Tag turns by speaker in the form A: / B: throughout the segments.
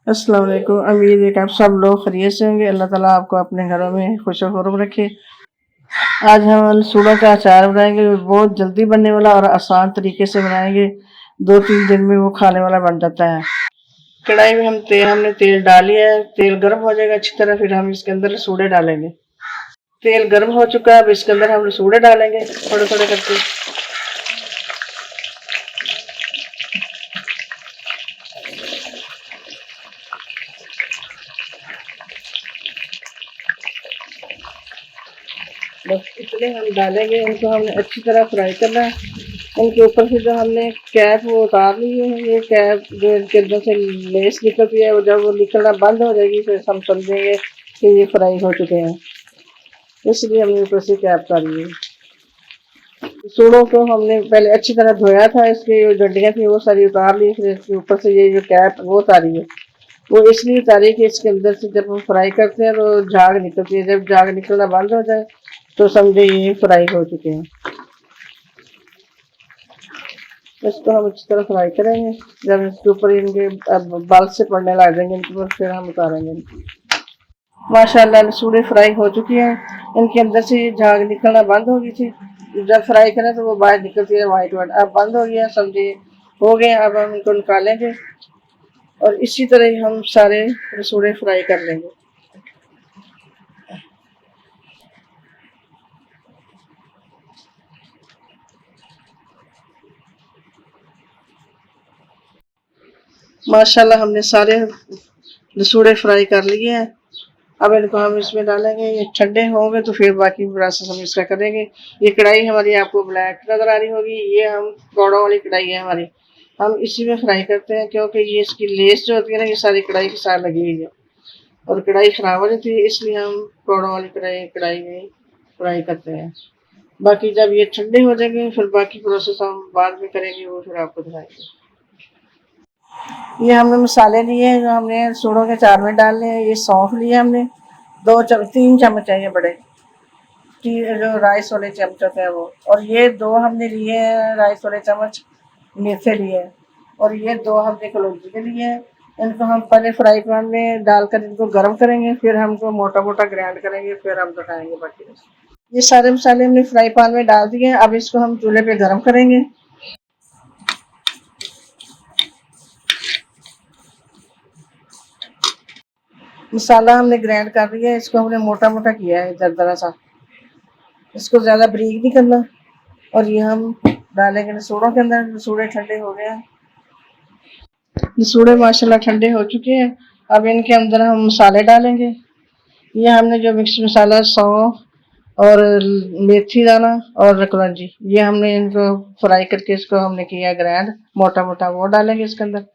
A: अस्सलाम वालेकुम। उम्मीद है कि आप सब लोग खैरियत से होंगे। अल्लाह ताला आपको अपने घरों में खुश खुर्रम रखे। आज हम सूड़ा का अचार बनाएंगे, बहुत जल्दी बनने वाला और आसान तरीके से बनाएंगे। 2-3 दिन में वो खाने वाला बन जाता है। कढ़ाई में हमने तेल डाल लिया है। तेल गर्म हो जाएगा अच्छी तरह, फिर हम इसके अंदर सूड़े डालेंगे। तेल गर्म हो चुका है, अब इसके अंदर हम सूड़े डालेंगे थोड़े थोड़े करके। बस इतने हम डालेंगे, इनको हमने अच्छी तरह फ्राई करना है। इनके ऊपर से जो हमने कैप वो उतार ली है, ये कैप जो इनके अंदर से लेस निकलती है, वो जब वो निकलना बंद हो जाएगी फिर हम समझेंगे कि ये फ्राई हो चुके हैं। इसलिए हमने ऊपर से कैप उतारी है। सूड़ों को हमने पहले अच्छी तरह धोया था, इसकी जो डंडियाँ थी वो सारी उतार ली, फिर इसके ऊपर से ये जो कैप वो उतारी है। वो इसलिए उतारी कि इसके अंदर से जब हम फ्राई करते हैं तो झाग निकलती है, जब झाग निकलना बंद हो जाए तो समझे ये फ्राई हो चुके हैं। इसको हम अच्छी तरह फ्राई करेंगे। जब इसके ऊपर इनके बाल से पड़ने लग जाएंगे इनके ऊपर, फिर हम उतारेंगे। माशाल्लाह सूड़े फ्राई हो चुकी हैं। इनके अंदर से झाग निकलना बंद हो गई थी, जब फ्राई करें तो वो बाहर निकलती है वाइट वाइट। अब बंद हो गया, सब्जी हो गए। अब हम इनको निकालेंगे और इसी तरह ही हम सारे सूड़े फ्राई कर लेंगे। माशाल्लाह हमने सारे लसूड़े फ्राई कर लिए हैं। अब इनको हम इसमें डालेंगे। ये ठंडे होंगे तो फिर बाकी प्रोसेस हम इसका करेंगे। ये कढ़ाई हमारी आपको ब्लैक नज़र आ रही होगी, ये हम कौड़ों वाली कढ़ाई है हमारी। हम इसी में फ्राई करते हैं क्योंकि ये इसकी लेस जो होती है ना, ये सारी कढ़ाई के साथ लगी हुई है और कढ़ाई ख़राब हो जाती है, इसलिए हम कौड़ों वाली कढ़ाई में फ्राई करते हैं। बाकी जब ये ठंडे हो जाएंगे फिर बाकी प्रोसेस हम बाद में करेंगे, वो फिर आपको दिखाएंगे। ये हमने मसाले लिए जो हमने सूड़ों के अचार में डालने हैं। ये सौंफ लिया हमने, 3 चम्मच है ये बड़े, जो राइस वाले चम्मच होते हैं वो। और ये 2 हमने लिए हैं राइस वाले चम्मच मेथे लिए हैं। और ये 2 हमने कलौंजी के लिए हैं। इनको हम पहले फ्राई पैन में डालकर इनको गर्म करेंगे, फिर हमको मोटा मोटा ग्राइंड करेंगे, फिर हम दिखाएंगे बाकी। ये सारे मसाले हमने फ्राई पैन में डाल दिए हैं। अब इसको हम चूल्हे पे गर्म करेंगे। मसाला हमने ग्राइंड कर लिया है, इसको हमने मोटा मोटा किया है दरदरा सा, इसको ज़्यादा बारीक नहीं करना। और ये हम डालेंगे लसूड़ों के अंदर। लसूड़े ठंडे हो गए हैं, लसूड़े माशाल्लाह ठंडे हो चुके हैं। अब इनके अंदर हम मसाले डालेंगे। ये हमने जो मिक्स मसाला सौंफ और मेथी दाना और कलौंजी, ये हमने इनको फ्राई करके इसको हमने किया ग्राइंड मोटा मोटा, वो डालेंगे इसके अंदर।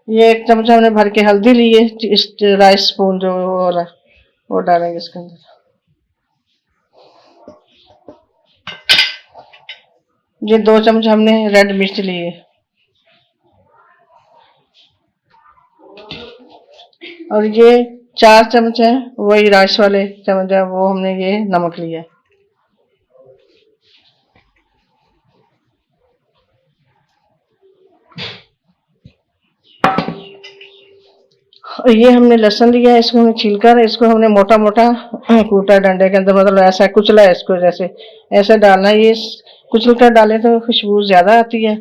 A: ये 1 चम्मच हमने भर के हल्दी ली है, इस राइस स्पून जो वाला, वो डालेंगे इसके अंदर। ये 2 चम्मच हमने रेड मिर्च ली है। और ये 4 चम्मच है वही राइस वाले चम्मच है, वो हमने ये नमक लिया है। और ये हमने लहसुन लिया है, इसको हमने छीलकर इसको हमने मोटा मोटा कूटा डंडे के अंदर, मतलब ऐसा कुचला है इसको, जैसे ऐसे डालना है। ये कुचल कर डालें तो खुशबू ज़्यादा आती है।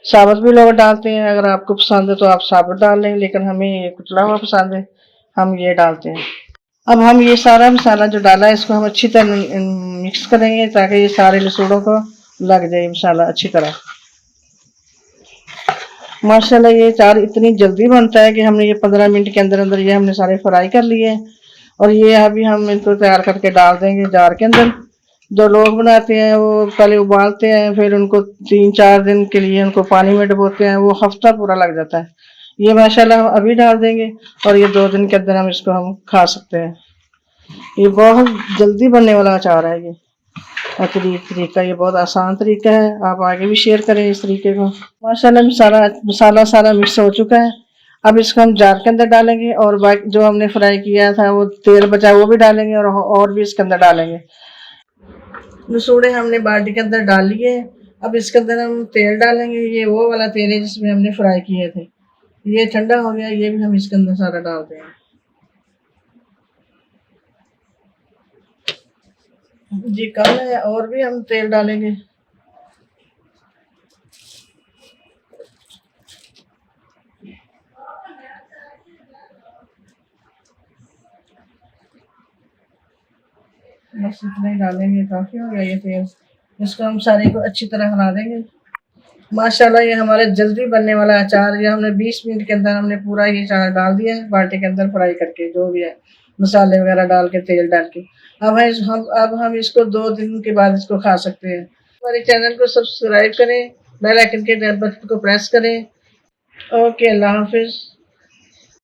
A: साबुत भी लोग डालते हैं, अगर आपको पसंद है तो आप साबुत डाल लें, लेकिन हमें ये कुचला हुआ पसंद है, हम ये डालते हैं। अब हम ये सारा मसाला जो डाला है इसको हम अच्छी तरह मिक्स करेंगे ताकि ये सारे लसूड़ों को लग जाए मसाला अच्छी तरह। माशाल्लाह ये अचार इतनी जल्दी बनता है कि हमने ये 15 मिनट के अंदर अंदर ये हमने सारे फ्राई कर लिए हैं। और ये अभी हम इनको तैयार करके डाल देंगे जार के अंदर। जो लोग बनाते हैं वो पहले उबालते हैं, फिर उनको 3-4 दिन के लिए उनको पानी में डुबोते हैं, वो हफ्ता पूरा लग जाता है। ये माशाल्लाह हम अभी डाल देंगे और ये 2 दिन के अंदर हम इसको हम खा सकते हैं। ये बहुत जल्दी बनने वाला अचार है। ये तरीका ये बहुत आसान तरीका है, आप आगे भी शेयर करें इस तरीके को। माशाल्लाह मसाला सारा मिक्स हो चुका है। अब इसको हम जार के अंदर डालेंगे और बाकी जो हमने फ्राई किया था वो तेल बचा वो भी डालेंगे और भी इसके अंदर डालेंगे। लसूड़े हमने बाल्टी के अंदर डाल लिए अब इसके अंदर हम तेल डालेंगे, ये वो वाला तेल है जिसमें हमने फ्राई किए थे। ये ठंडा हो गया, ये भी हम इसके अंदर सारा डालते हैं। जी कम है, और भी हम तेल डालेंगे। बस इतना ही डालेंगे, काफ़ी हो गया ये तेल। इसको हम सारे को अच्छी तरह हिला देंगे। माशाल्लाह ये हमारे जल्दी बनने वाला अचार, ये हमने 20 मिनट के अंदर हमने पूरा ये अचार डाल दिया है बाटी के अंदर फ्राई करके, जो भी है मसाले वगैरह डाल के, तेल डाल के। अब हम इसको 2 दिन के बाद इसको खा सकते हैं। हमारे चैनल को सब्सक्राइब करें, बेल आइकन के बटन को प्रेस करें। ओके, अल्लाह हाफिज़।